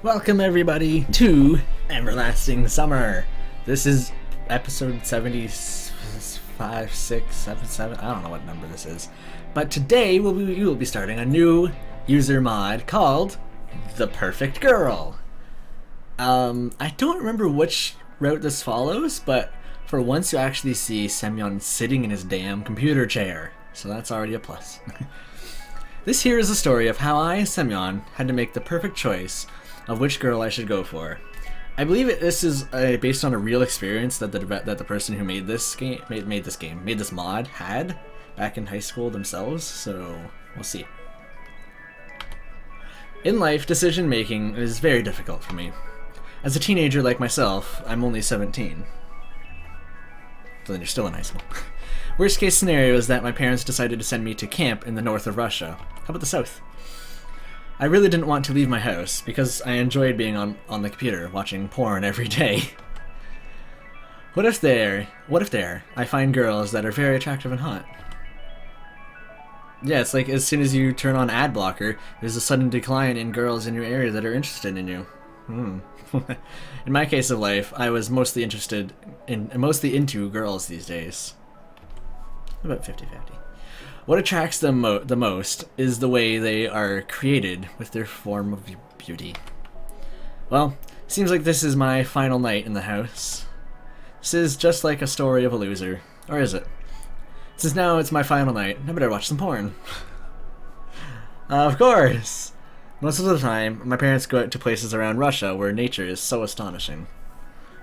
Welcome everybody to Everlasting Summer. This is episode 75, 6, 7, 7. I don't know what number this is. But today we will be starting a new user mod called The Perfect Girl. I don't remember which route this follows, but for once you actually see Semyon sitting in his damn computer chair. So that's already a plus. This here is a story of how I, Semyon, had to make the perfect choice of which girl I should go for. I believe this is based on a real experience that the person who made this mod had back in high school themselves. So we'll see. In life, decision making is very difficult for me. As a teenager like myself, I'm only 17. So then you're still in high school. Worst case scenario is that my parents decided to send me to camp in the north of Russia. How about the south? I really didn't want to leave my house because I enjoyed being on the computer watching porn every day. What if there I find girls that are very attractive and hot? Yeah, it's like as soon as you turn on ad blocker, there's a sudden decline in girls in your area that are interested in you. In my case of life, I was mostly into girls these days. About 50-50. What attracts them the most is the way they are created with their form of beauty. Well, seems like this is my final night in the house. This is just like a story of a loser. Or is it? Since now it's my final night, I better watch some porn. Of course! Most of the time, my parents go out to places around Russia where nature is so astonishing.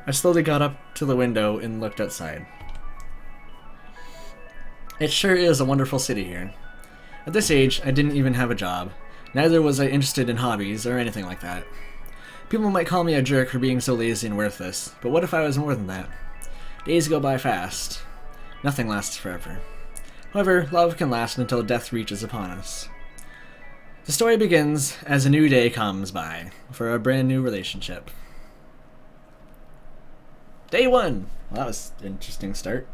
I slowly got up to the window and looked outside. It sure is a wonderful city here. At this age, I didn't even have a job. Neither was I interested in hobbies or anything like that. People might call me a jerk for being so lazy and worthless, but what if I was more than that? Days go by fast. Nothing lasts forever. However, love can last until death reaches upon us. The story begins as a new day comes by for a brand new relationship. Day 1! Well, that was an interesting start.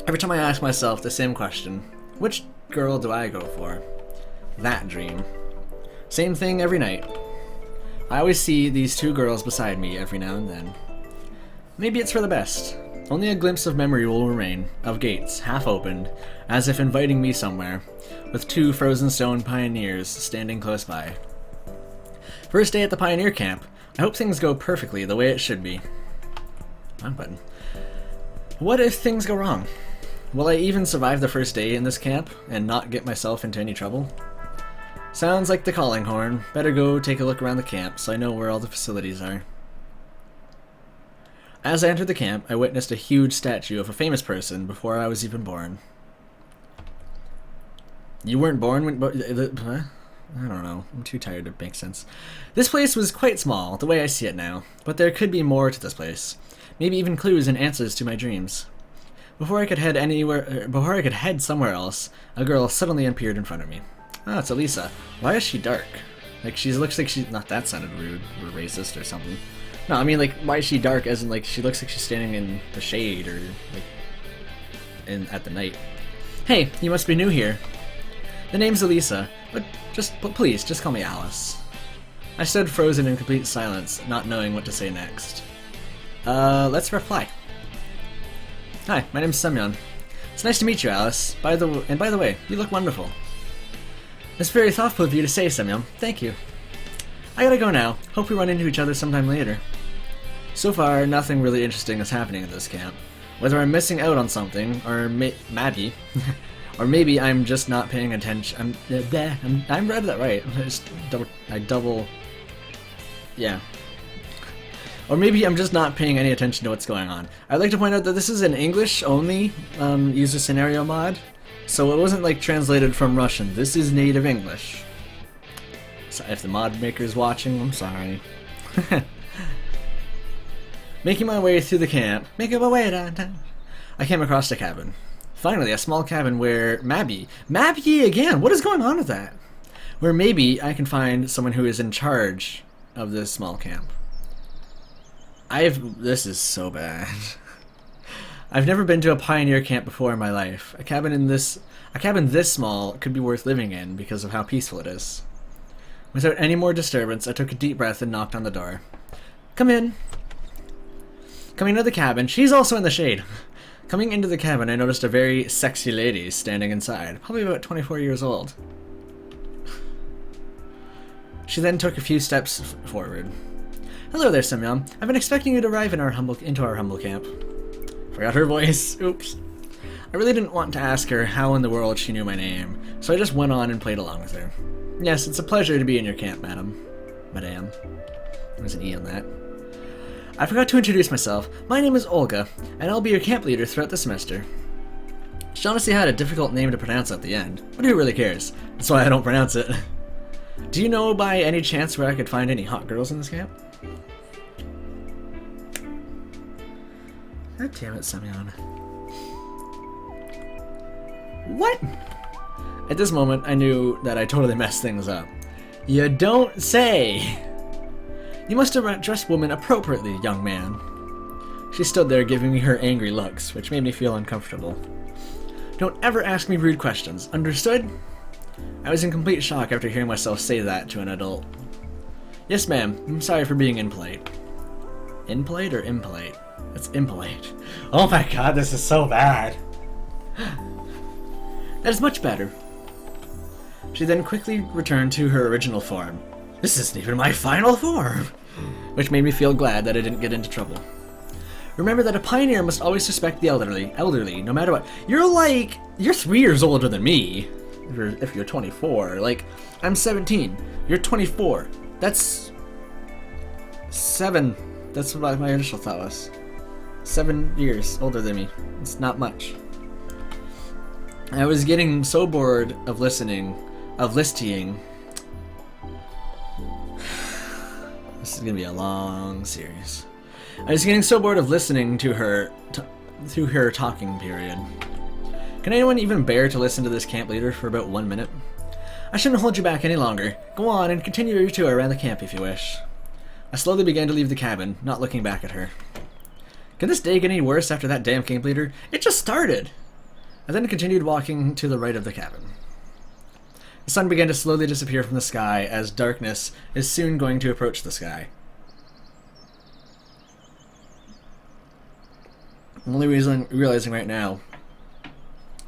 Every time I ask myself the same question, which girl do I go for? That dream. Same thing every night. I always see these two girls beside me every now and then. Maybe it's for the best. Only a glimpse of memory will remain, of gates half opened, as if inviting me somewhere, with two frozen stone pioneers standing close by. First day at the pioneer camp. I hope things go perfectly the way it should be. Wrong button. What if things go wrong? Will I even survive the first day in this camp and not get myself into any trouble? Sounds like the calling horn. Better go take a look around the camp so I know where all the facilities are. As I entered the camp, I witnessed a huge statue of a famous person before I was even born. You weren't born when... Huh? I don't know. I'm too tired to make sense. This place was quite small, the way I see it now, but there could be more to this place. Maybe even clues and answers to my dreams. Before I could head somewhere else, a girl suddenly appeared in front of me. Ah, it's Elisa. Why is she dark? Like, she looks like she's... Not that sounded rude or racist or something. No, I mean, like, why is she dark as in, like, she looks like she's standing in the shade or, like, at the night. Hey, you must be new here. The name's Elisa, but please, just call me Alice. I stood frozen in complete silence, not knowing what to say next. Let's reply. Hi, my name's Semyon. It's nice to meet you, Alice. By the way, you look wonderful. It's very thoughtful of you to say, Semyon. Thank you. I gotta go now. Hope we run into each other sometime later. So far, nothing really interesting is happening at this camp. Whether I'm missing out on something, or maybe... Or maybe I'm just not paying attention. I read that right. Yeah. Or maybe I'm just not paying any attention to what's going on. I'd like to point out that this is an English-only user scenario mod, so it wasn't like translated from Russian. This is native English. So if the mod maker is watching, I'm sorry. Making my way through the camp, I came across a cabin. Finally, a small cabin where Mabby again, what is going on with that? Where maybe I can find someone who is in charge of this small camp. This is so bad. I've never been to a pioneer camp before in my life. A cabin this small could be worth living in because of how peaceful it is. Without any more disturbance, I took a deep breath and knocked on the door. Come in. Coming into the cabin, she's also in the shade. Coming into the cabin, I noticed a very sexy lady standing inside, probably about 24 years old. She then took a few steps forward. Hello there, Semyon. I've been expecting you to arrive into our humble camp. Forgot her voice. Oops. I really didn't want to ask her how in the world she knew my name, so I just went on and played along with her. Yes, it's a pleasure to be in your camp, madam. Madame. There's an E on that. I forgot to introduce myself. My name is Olga, and I'll be your camp leader throughout the semester. She honestly had a difficult name to pronounce at the end, but who really cares? That's why I don't pronounce it. Do you know by any chance where I could find any hot girls in this camp? God damn it, Semyon. What? At this moment, I knew that I totally messed things up. You don't say! You must have addressed women appropriately, young man. She stood there giving me her angry looks, which made me feel uncomfortable. Don't ever ask me rude questions, understood? I was in complete shock after hearing myself say that to an adult. Yes, ma'am. I'm sorry for being impolite. Impolite or impolite? It's impolite. Oh my god, this is so bad. That is much better. She then quickly returned to her original form. This isn't even my final form! Which made me feel glad that I didn't get into trouble. Remember that a pioneer must always respect the elderly, no matter what. You're 3 years older than me. If you're 24. Like, I'm 17. You're 24. That's 7. That's what my initial thought was. 7 years older than me. It's not much. I was getting so bored of listening. This is gonna be a long series. I was getting so bored of listening to her through her talking period. Can anyone even bear to listen to this camp leader for about 1 minute? I shouldn't hold you back any longer. Go on and continue your tour around the camp if you wish. I slowly began to leave the cabin, not looking back at her. Can this day get any worse after that damn camp leader? It just started! I then continued walking to the right of the cabin. The sun began to slowly disappear from the sky as darkness is soon going to approach the sky. I'm only realizing right now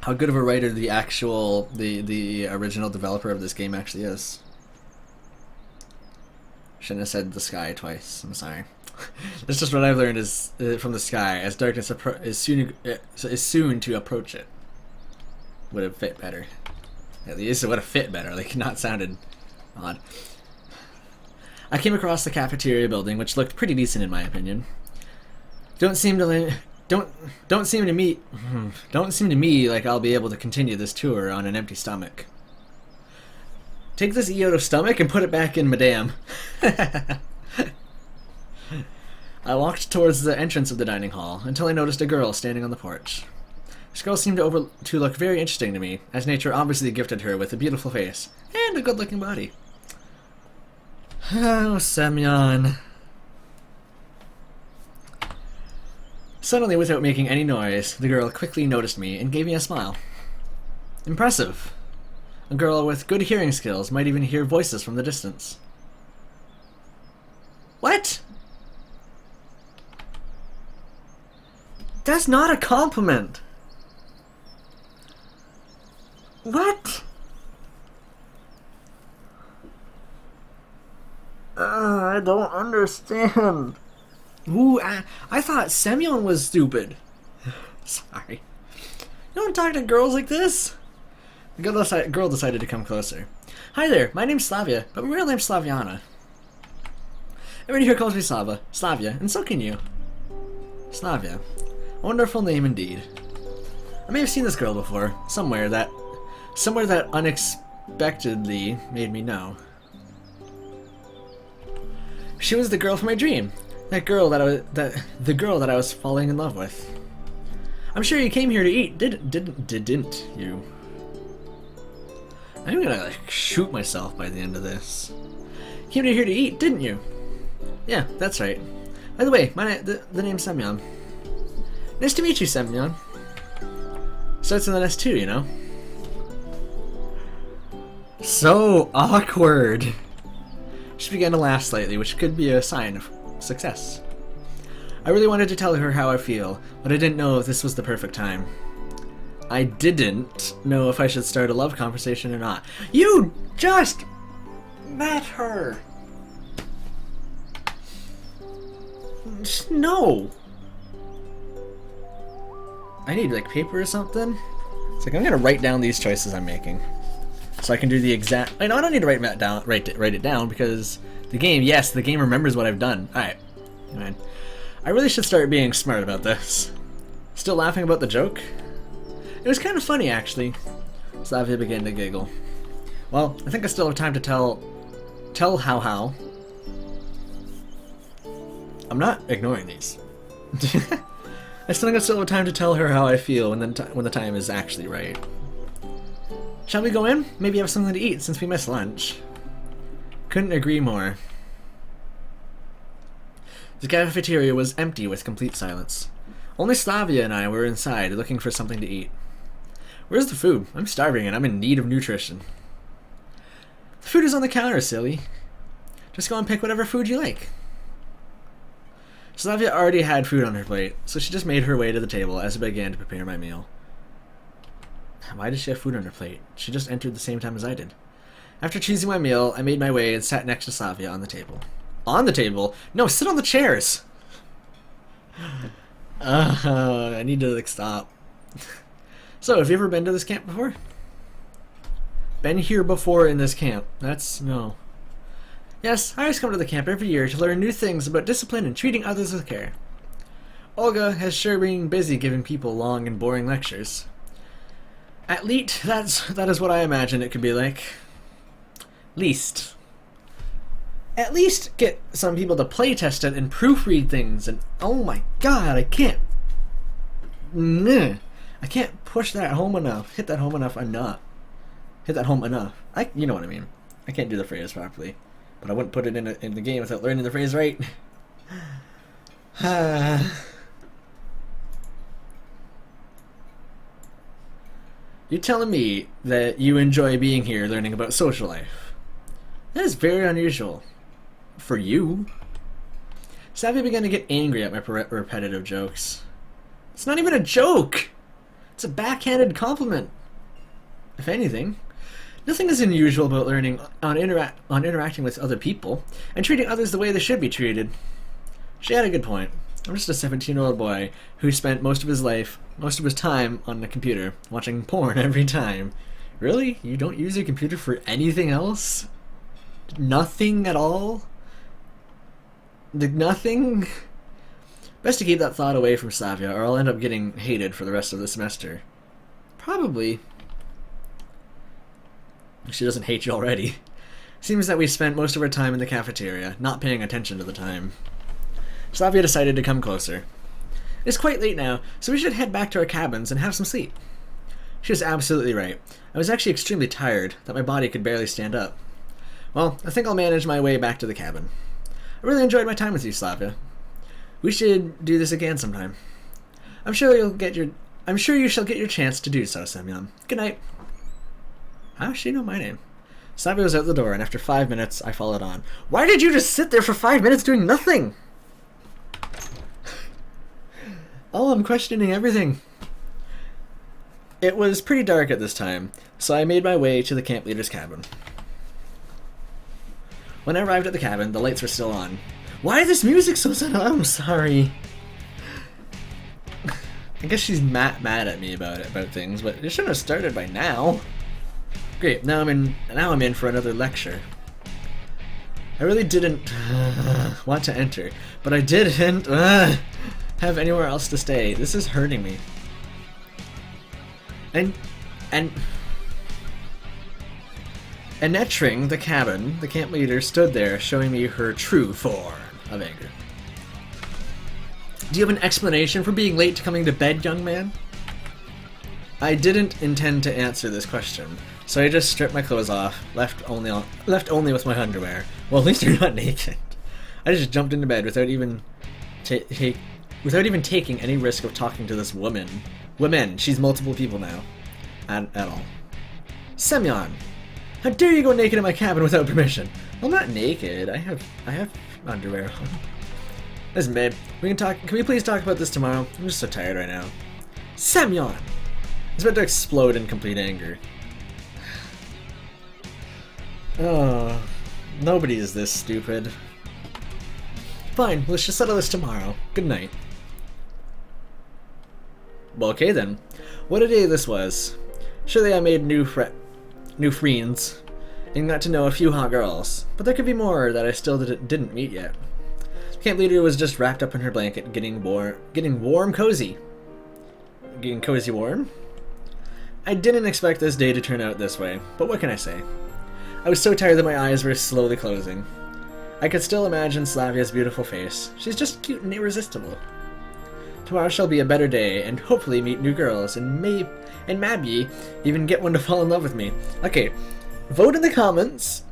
how good of a writer the original developer of this game actually is. Shouldn't have said the sky twice. I'm sorry. That's just what I've learned is from the sky, as darkness is soon to approach it. Would have fit better. At least it would have fit better. Like, not sounded odd. I came across the cafeteria building, which looked pretty decent in my opinion. Don't seem to me like I'll be able to continue this tour on an empty stomach. Take this E out of stomach and put it back in, madame. I walked towards the entrance of the dining hall until I noticed a girl standing on the porch. This girl seemed to look very interesting to me, as nature obviously gifted her with a beautiful face and a good-looking body. Oh, Semyon. Suddenly, without making any noise, the girl quickly noticed me and gave me a smile. Impressive. A girl with good hearing skills might even hear voices from the distance. What? That's not a compliment. What? I don't understand. Ooh, I thought Semyon was stupid. Sorry. You don't talk to girls like this. The girl decided to come closer. Hi there, my name's Slavia, but my real name's Slaviana. Everyone here calls me Slavia, and so can you. Slavia. A wonderful name indeed. I may have seen this girl before, somewhere that unexpectedly made me know. She was the girl from my dream. The girl that I was falling in love with. I'm sure you came here to eat, didn't you? I'm gonna shoot myself by the end of this. Came here to eat, didn't you? Yeah, that's right. By the way, the name's Semyon. Nice to meet you, Semyon. Starts in the nest too, you know? So awkward. She began to laugh slightly, which could be a sign of success. I really wanted to tell her how I feel, but I didn't know if this was the perfect time. I didn't know if I should start a love conversation or not. You just met her. No. I need like paper or something. It's like I'm gonna write down these choices I'm making, so I can do the exact. I know I don't need to write it down because the game. Yes, the game remembers what I've done. All right, man. I really should start being smart about this. Still laughing about the joke? It was kind of funny, actually. Slavia began to giggle. Well, I think I still have time to tell how. I'm not ignoring these. I still think I still have time to tell her how I feel when the time is actually right. Shall we go in? Maybe have something to eat since we missed lunch. Couldn't agree more. The cafeteria was empty with complete silence. Only Slavia and I were inside looking for something to eat. Where's the food? I'm starving and I'm in need of nutrition. The food is on the counter, silly. Just go and pick whatever food you like. Slavia already had food on her plate, so she just made her way to the table as I began to prepare my meal. Why does she have food on her plate? She just entered the same time as I did. After choosing my meal, I made my way and sat next to Slavia on the table. On the table? No, sit on the chairs! I need to, like, stop. So, have you ever been to this camp before? Been here before in this camp. No. Yes, I always come to the camp every year to learn new things about discipline and treating others with care. Olga has sure been busy giving people long and boring lectures. At least, that is what I imagine it could be like. At least get some people to playtest it and proofread things, and oh my god, I can't push that home enough. Hit that home enough. You know what I mean. I can't do the phrase properly, but I wouldn't put it in the game without learning the phrase right. You're telling me that you enjoy being here learning about social life. That is very unusual. For you. Savvy began to get angry at my repetitive jokes. It's not even a joke! It's a backhanded compliment. If anything, nothing is unusual about learning on interacting with other people and treating others the way they should be treated. She had a good point. I'm just a 17-year-old boy who spent most of his time on the computer, watching porn every time. Really? You don't use your computer for anything else? Nothing at all? Nothing? Best to keep that thought away from Slavia, or I'll end up getting hated for the rest of the semester. Probably. She doesn't hate you already. Seems that we spent most of our time in the cafeteria, not paying attention to the time. Slavia decided to come closer. It's quite late now, so we should head back to our cabins and have some sleep. She was absolutely right. I was actually extremely tired, that my body could barely stand up. Well, I think I'll manage my way back to the cabin. I really enjoyed my time with you, Slavia. We should do this again sometime. I'm sure you shall get your chance to do so, Semyon. Good night. How does she know my name? Slavia was out the door, and after 5 minutes, I followed on. Why did you just sit there for 5 minutes doing nothing? Oh, I'm questioning everything. It was pretty dark at this time, so I made my way to the camp leader's cabin. When I arrived at the cabin, the lights were still on. Why is this music so sad? I'm sorry. I guess she's mad at me about things, but it shouldn't have started by now. Great, now I'm in for another lecture. I really didn't want to enter, but I didn't have anywhere else to stay. This is hurting me. And entering the cabin, the camp leader stood there, showing me her true form of anger. Do you have an explanation for being late to coming to bed, young man? I didn't intend to answer this question, so I just stripped my clothes off, left only with my underwear. Well, at least you're not naked. I just jumped into bed without even without even taking any risk of talking to this woman. Women, she's multiple people now. At all. Semyon! How dare you go naked in my cabin without permission? I'm not naked. I have underwear on. Listen, babe, can we please talk about this tomorrow? I'm just so tired right now. Semyon! He's about to explode in complete anger. Oh, nobody is this stupid. Fine, let's just settle this tomorrow. Good night. Well, okay then. What a day this was. Surely I made new friends and got to know a few hot girls, but there could be more that I still didn't meet yet. Camp leader was just wrapped up in her blanket, getting warm, cozy. Getting cozy warm? I didn't expect this day to turn out this way, but what can I say? I was so tired that my eyes were slowly closing. I could still imagine Slavia's beautiful face. She's just cute and irresistible. Tomorrow shall be a better day, and hopefully meet new girls, and maybe even get one to fall in love with me. Okay, vote in the comments.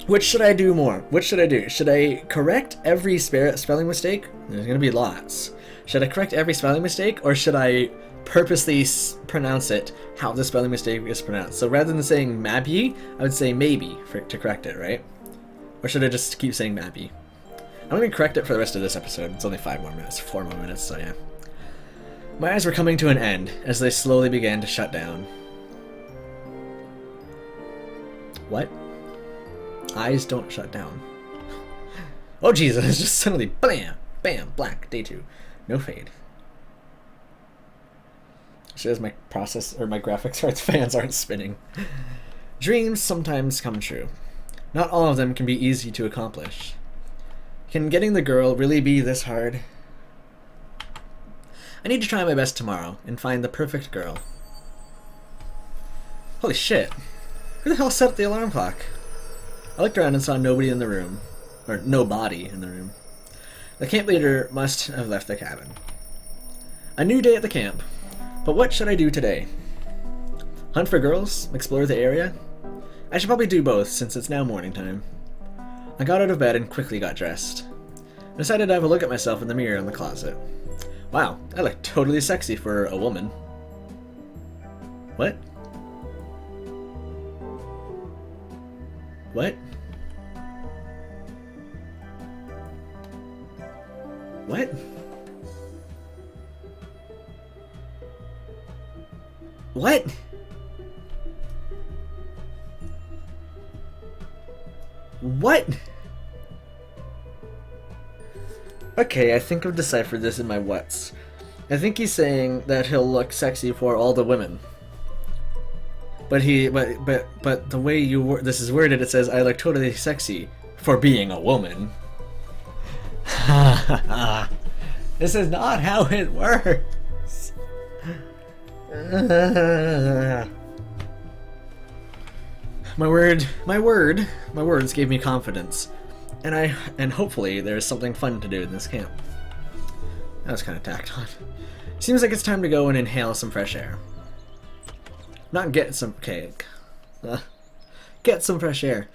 Which should I do more? What should I do? Should I correct every spelling mistake? There's gonna be lots. Should I correct every spelling mistake, or should I purposely pronounce it how the spelling mistake is pronounced? So rather than saying Mabby, I would say maybe to correct it, right? Or should I just keep saying Mabby? I'm gonna correct it for the rest of this episode. It's only 4 more minutes, so yeah. My eyes were coming to an end as they slowly began to shut down. What? Eyes don't shut down. Oh Jesus, just suddenly bam, bam, black, day 2. No fade. Says my my graphics cards fans aren't spinning. Dreams sometimes come true. Not all of them can be easy to accomplish. Can getting the girl really be this hard? I need to try my best tomorrow and find the perfect girl. Holy shit. Who the hell set up the alarm clock? I looked around and saw nobody in the room. Or nobody in the room. The camp leader must have left the cabin. A new day at the camp. But what should I do today? Hunt for girls? Explore the area? I should probably do both since it's now morning time. I got out of bed and quickly got dressed. I decided to have a look at myself in the mirror in the closet. Wow, I look totally sexy for a woman. What? What? What? What? What? Okay, I think I've deciphered this in my whats. I think he's saying that he'll look sexy for all the women. But the way this is worded, it says I look totally sexy for being a woman. This is not how it works. My words gave me confidence, and hopefully there's something fun to do in this camp. That was kind of tacked on. Seems like it's time to go and inhale some fresh air. Not get some cake. Get some fresh air.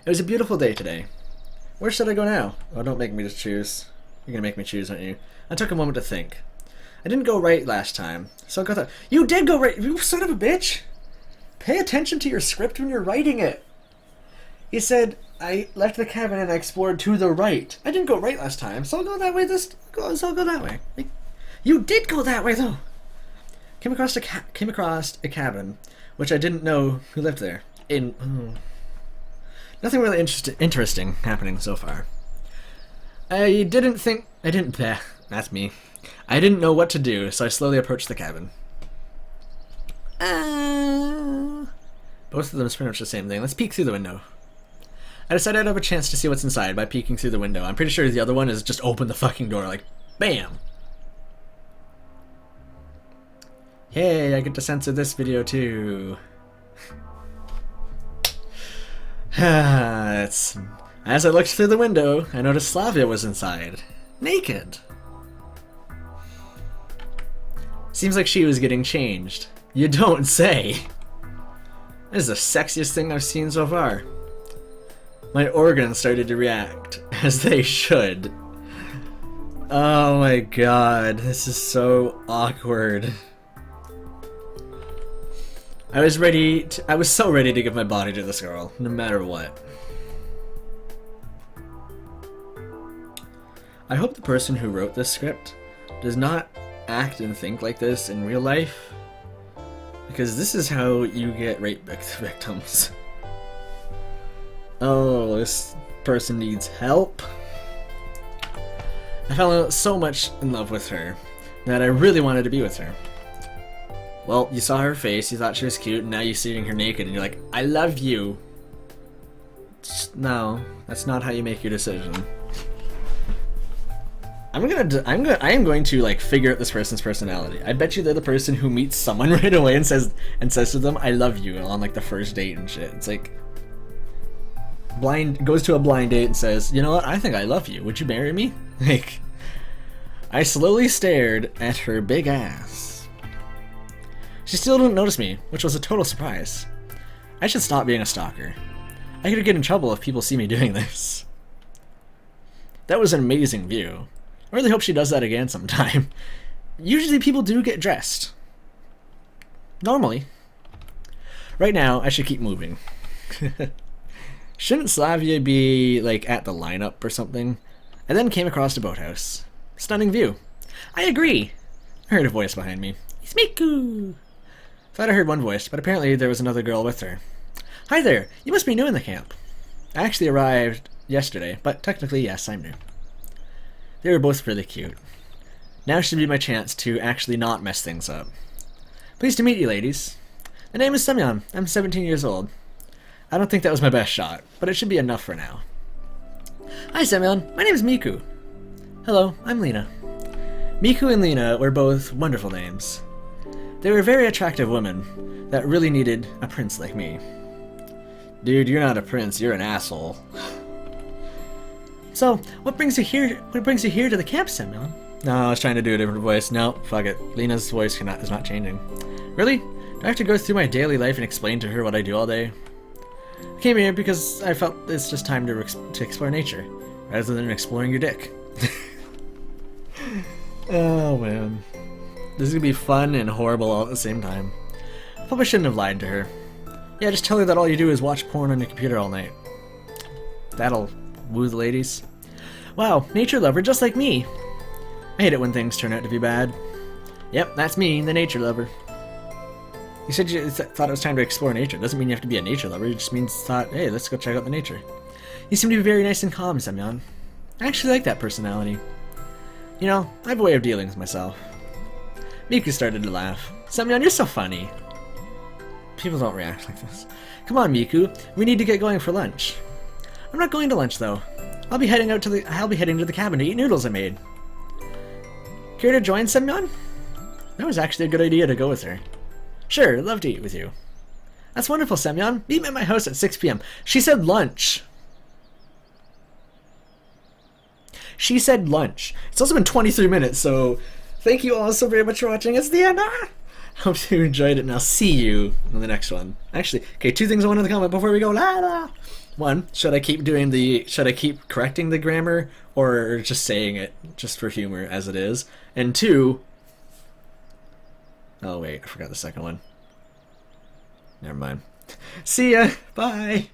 It was a beautiful day today. Where should I go now? Oh, don't make me just choose. You're gonna make me choose, aren't you? I took a moment to think. I didn't go right last time, so I got that. You did go right, you son of a bitch! Pay attention to your script when you're writing it. You said, I left the cabin and I explored to the right. I didn't go right last time, so I'll go that way so I'll go that way. You did go that way, though! Came across a cabin, which I didn't know who lived there. Nothing really interesting happening so far. That's me. I didn't know what to do, so I slowly approached the cabin. Both of them is pretty much the same thing. Let's peek through the window. I decided I'd have a chance to see what's inside by peeking through the window. I'm pretty sure the other one is just open the fucking door, like, bam! Hey, I get to censor this video too. As I looked through the window, I noticed Slavia was inside. Naked. Seems like she was getting changed. You don't say. This is the sexiest thing I've seen so far. My organs started to react, as they should. Oh my god, this is so awkward. I was so ready to give my body to this girl, no matter what. I hope the person who wrote this script does not act and think like this in real life, because this is how you get rape victims. Oh, this person needs help. I fell so much in love with her that I really wanted to be with her. Well, you saw her face, you thought she was cute, and now you're seeing her naked, and you're like, I love you. No, that's not how you make your decision. I am going to like figure out this person's personality. I bet you they're the person who meets someone right away and says to them, I love you, on like the first date and shit. It's like, goes to a blind date and says, you know what, I think I love you. Would you marry me? Like, I slowly stared at her big ass. She still didn't notice me, which was a total surprise. I should stop being a stalker. I could get in trouble if people see me doing this. That was an amazing view. I really hope she does that again sometime. Usually people do get dressed. Normally. Right now, I should keep moving. Shouldn't Slavia be, like, at the lineup or something? I then came across the boathouse. Stunning view. I agree. I heard a voice behind me. It's Miku! Thought I heard one voice, but apparently there was another girl with her. Hi there, you must be new in the camp. I actually arrived yesterday, but technically, yes, I'm new. They were both really cute. Now should be my chance to actually not mess things up. Pleased to meet you, ladies. The name is Semyon. I'm 17 years old. I don't think that was my best shot, but it should be enough for now. Hi, Semyon. My name is Miku. Hello, I'm Lena. Miku and Lena were both wonderful names. They were very attractive women that really needed a prince like me. Dude, you're not a prince, you're an asshole. So, what brings you here to the camp, Semyon? No, I was trying to do a different voice. No, fuck it. Lena's voice is not changing. Really? Do I have to go through my daily life and explain to her what I do all day? I came here because I felt it's just time to explore nature, rather than exploring your dick. Oh, man. This is gonna be fun and horrible all at the same time. I probably shouldn't have lied to her. Yeah, just tell her that all you do is watch porn on your computer all night. That'll woo the ladies. Wow, nature lover just like me. I hate it when things turn out to be bad. Yep, that's me, the nature lover. You said you thought it was time to explore nature. Doesn't mean you have to be a nature lover, it just means hey, let's go check out the nature. You seem to be very nice and calm, Semyon. I actually like that personality. You know, I have a way of dealing with myself. Miku started to laugh. Semyon, you're so funny. People don't react like this. Come on, Miku. We need to get going for lunch. I'm not going to lunch though. I'll be heading to the cabin to eat noodles I made. Care to join, Semyon? That was actually a good idea to go with her. Sure, I'd love to eat with you. That's wonderful, Semyon. Meet me at my house at 6 p.m. She said lunch. She said lunch. It's also been 23 minutes, so thank you all so very much for watching. It's the end. Hope you enjoyed it, and I'll see you in the next one. Actually, okay, 2 things I want to comment before we go. One, should I keep correcting the grammar, or just saying it just for humor as it is? And 2, oh wait, I forgot the second one. Never mind. See ya. Bye.